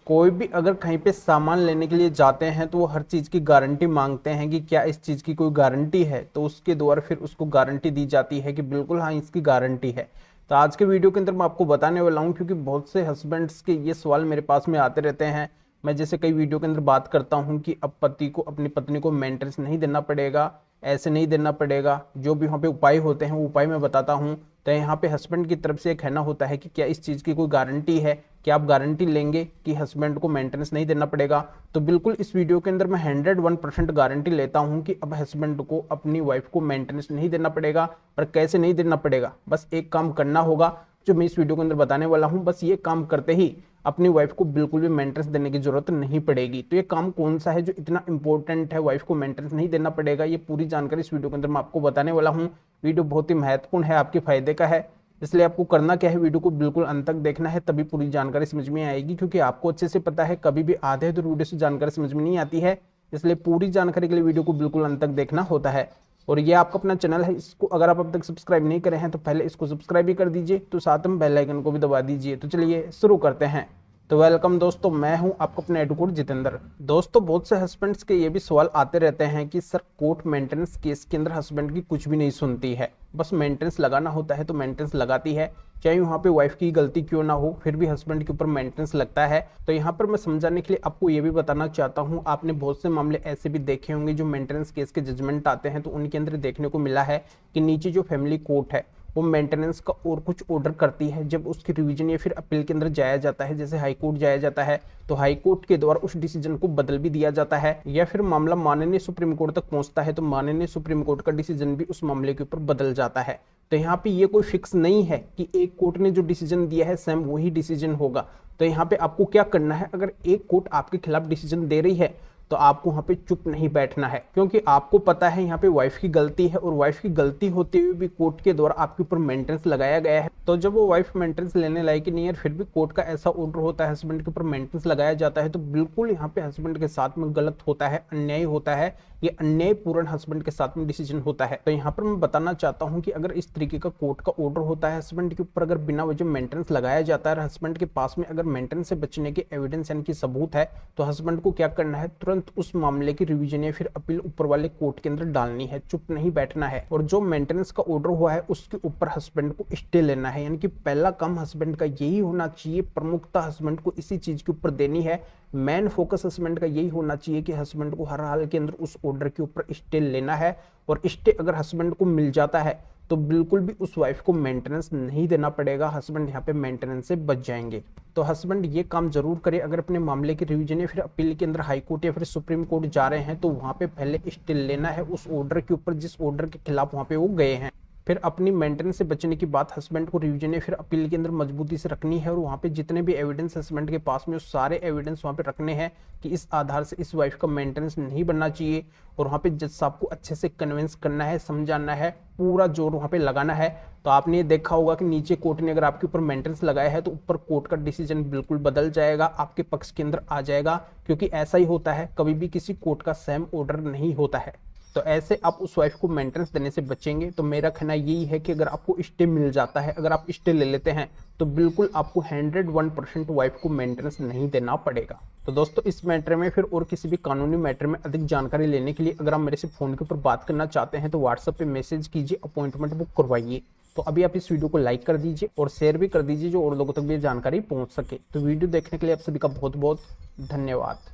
कोई भी अगर कहीं पे सामान लेने के लिए जाते हैं तो वो हर चीज़ की गारंटी मांगते हैं कि क्या इस चीज़ की कोई गारंटी है, तो उसके द्वारा फिर उसको गारंटी दी जाती है कि बिल्कुल हाँ इसकी गारंटी है। तो आज के वीडियो के अंदर मैं आपको बताने वाला हूँ, क्योंकि बहुत से हस्बैंड्स के ये सवाल मेरे पास में आते रहते हैं। मैं जैसे कई वीडियो के अंदर बात करता हूँ कि अब पति को अपनी पत्नी को मेंटेनेंस नहीं देना पड़ेगा, ऐसे नहीं देना पड़ेगा, जो भी वहाँ पे उपाय होते हैं वो उपाय मैं बताता हूँ। तो यहाँ पे हस्बैंड की तरफ से एक कहना होता है कि क्या इस चीज़ की कोई गारंटी है, क्या आप गारंटी लेंगे कि हस्बैंड को मेंटेनेंस नहीं देना पड़ेगा। तो बिल्कुल इस वीडियो के अंदर मैं 101% गारंटी लेता हूं कि अब हस्बैंड को अपनी वाइफ को मेंटेनेंस नहीं देना पड़ेगा। और कैसे नहीं देना पड़ेगा, बस एक काम करना होगा जो मैं इस वीडियो के अंदर बताने वाला हूं। बस ये काम करते ही अपनी वाइफ को बिल्कुल भी मेंटेनेंस देने की जरूरत नहीं पड़ेगी। तो ये काम कौन सा है जो इतना इंपॉर्टेंट है, वाइफ को मेंटेनेंस नहीं देना पड़ेगा, ये पूरी जानकारी इस वीडियो के अंदर मैं आपको बताने वाला हूँ। वीडियो बहुत ही महत्वपूर्ण है, आपके फायदे का है, इसलिए आपको करना क्या है, वीडियो को बिल्कुल अंत तक देखना है, तभी पूरी जानकारी समझ में आएगी। क्योंकि आपको अच्छे से पता है कभी भी आधे अधूरे वीडियो से जानकारी समझ में नहीं आती है, इसलिए पूरी जानकारी के लिए वीडियो को बिल्कुल अंत तक देखना होता है। और ये आपका अपना चैनल है, इसको अगर आप अब तक सब्सक्राइब नहीं करे हैं तो पहले इसको सब्सक्राइब भी कर दीजिए, तो साथ में बेल आइकन को भी दबा दीजिए। तो चलिए शुरू करते हैं। तो वेलकम दोस्तों, मैं हूं आपका अपना एडवोकेट जितेंद्र। दोस्तों बहुत से हस्बैंड्स के ये भी सवाल आते रहते हैं कि सर कोर्ट मेंटेनेंस केस के अंदर हस्बैंड की कुछ भी नहीं सुनती है, बस मेंटेनेंस लगाना होता है तो मेंटेनेंस लगाती है, चाहे वहाँ पे वाइफ की गलती क्यों ना हो, फिर भी हस्बैंड के ऊपर मेंटेनेंस लगता है। तो यहाँ पर मैं समझाने के लिए आपको ये भी बताना चाहता हूँ, आपने बहुत से मामले ऐसे भी देखे होंगे जो मेंटेनेंस केस के जजमेंट आते हैं तो उनके अंदर देखने को मिला है कि नीचे जो फैमिली कोर्ट है वो मेंटेनेंस का और कुछ ऑर्डर करती है। जब उसकी रिवीजन या फिर अपील के अंदर जाया जाता है, जैसे हाई कोर्ट जाया जाता है, तो हाई कोर्ट के द्वारा उस डिसीजन को बदल भी दिया जाता है, या फिर मामला माननीय सुप्रीम कोर्ट तक पहुंचता है तो माननीय सुप्रीम कोर्ट का डिसीजन भी उस मामले के ऊपर बदल जाता है। तो यहाँ पे ये कोई फिक्स नहीं है कि एक कोर्ट ने जो डिसीजन दिया है सेम वही डिसीजन होगा। तो यहाँ पे आपको क्या करना है, अगर एक कोर्ट आपके खिलाफ डिसीजन दे रही है तो आपको वहां पे चुप नहीं बैठना है, क्योंकि आपको पता है यहाँ पे वाइफ की गलती है, और वाइफ की गलती होते हुए भी कोर्ट के द्वारा आपके ऊपर मेंटेनेंस लगाया गया है। तो जब वो वाइफ मेंटेनेंस लेने लायक नहीं है, फिर भी कोर्ट का ऐसा ऑर्डर होता है, हस्बैंड के ऊपर मेंटेनेंस लगाया जाता है, तो बिल्कुल यहाँ पे हस्बैंड के साथ में गलत होता है, अन्याय होता है, ये अन्यायपूर्ण हस्बैंड के साथ में डिसीजन होता है। तो यहाँ पर मैं बताना चाहता हूँ कि अगर इस तरीके का कोर्ट का ऑर्डर होता है हस्बैंड के ऊपर, अगर बिना वजह मेंटेनेंस लगाया जाता है, हस्बैंड के पास में अगर मेंटेनेंस से बचने के एविडेंस यानी कि सबूत है, तो हस्बैंड को क्या करना है, तुरंत उस मामले की रिवीजन या फिर अपील ऊपर वाले कोर्ट के अंदर डालनी है, चुप नहीं बैठना है। और जो मेंटेनेंस का ऑर्डर हुआ है उसके ऊपर हस्बैंड को स्टे लेना है, यानी कि पहला काम हस्बैंड का यही होना चाहिए, प्रमुखता हस्बैंड को इसी चीज के ऊपर देनी है। मेन फोकस हस्बैंड का यही होना चाहिए कि हस्बैंड को हर हाल के अंदर उस ऑर्डर के ऊपर स्टे लेना है। और स्टे अगर हस्बैंड को मिल जाता है तो बिल्कुल भी उस वाइफ को मेंटेनेंस नहीं देना पड़ेगा, हस्बैंड यहाँ पे मेंटेनेंस से बच जाएंगे। तो हस्बैंड ये काम जरूर करे, अगर अपने मामले की रिवीजन या फिर अपील के अंदर हाई कोर्ट या फिर सुप्रीम कोर्ट जा रहे हैं तो वहां पे पहले स्टे लेना है उस ऑर्डर के ऊपर जिस ऑर्डर के खिलाफ वहां पे वो गए हैं। फिर अपनी मेंटेनेंस से बचने की बात हस्बैंड को रिवीजन या फिर अपील के अंदर मजबूती से रखनी है, और वहाँ पे जितने भी एविडेंस हस्बैंड के पास में, उस सारे एविडेंस वहाँ पे रखने हैं कि इस आधार से इस वाइफ का मेंटेनेंस नहीं बनना चाहिए। और वहाँ पे जज साहब को अच्छे से कन्विंस करना है, समझाना है, पूरा जोर वहाँ पे लगाना है। तो आपने ये देखा होगा कि नीचे कोर्ट ने अगर आपके ऊपर मेंटेनेंस लगाया है तो ऊपर कोर्ट का डिसीजन बिल्कुल बदल जाएगा, आपके पक्ष के अंदर आ जाएगा, क्योंकि ऐसा ही होता है, कभी भी किसी कोर्ट का सेम ऑर्डर नहीं होता है। तो ऐसे आप उस वाइफ को मेंटेनेंस देने से बचेंगे। तो मेरा कहना यही है कि अगर आपको स्टे मिल जाता है, अगर आप स्टे ले लेते हैं, तो बिल्कुल आपको 101% वाइफ को मेंटेनेंस नहीं देना पड़ेगा। तो दोस्तों इस मैटर में फिर और किसी भी कानूनी मैटर में अधिक जानकारी लेने के लिए अगर आप मेरे से फोन के ऊपर बात करना चाहते हैं तो व्हाट्सएप पे मैसेज कीजिए, अपॉइंटमेंट बुक करवाइए। तो अभी आप इस वीडियो को लाइक कर दीजिए और शेयर भी कर दीजिए, जो और लोगों तक भी जानकारी पहुंच सके। तो वीडियो देखने के लिए आप सभी का बहुत बहुत धन्यवाद।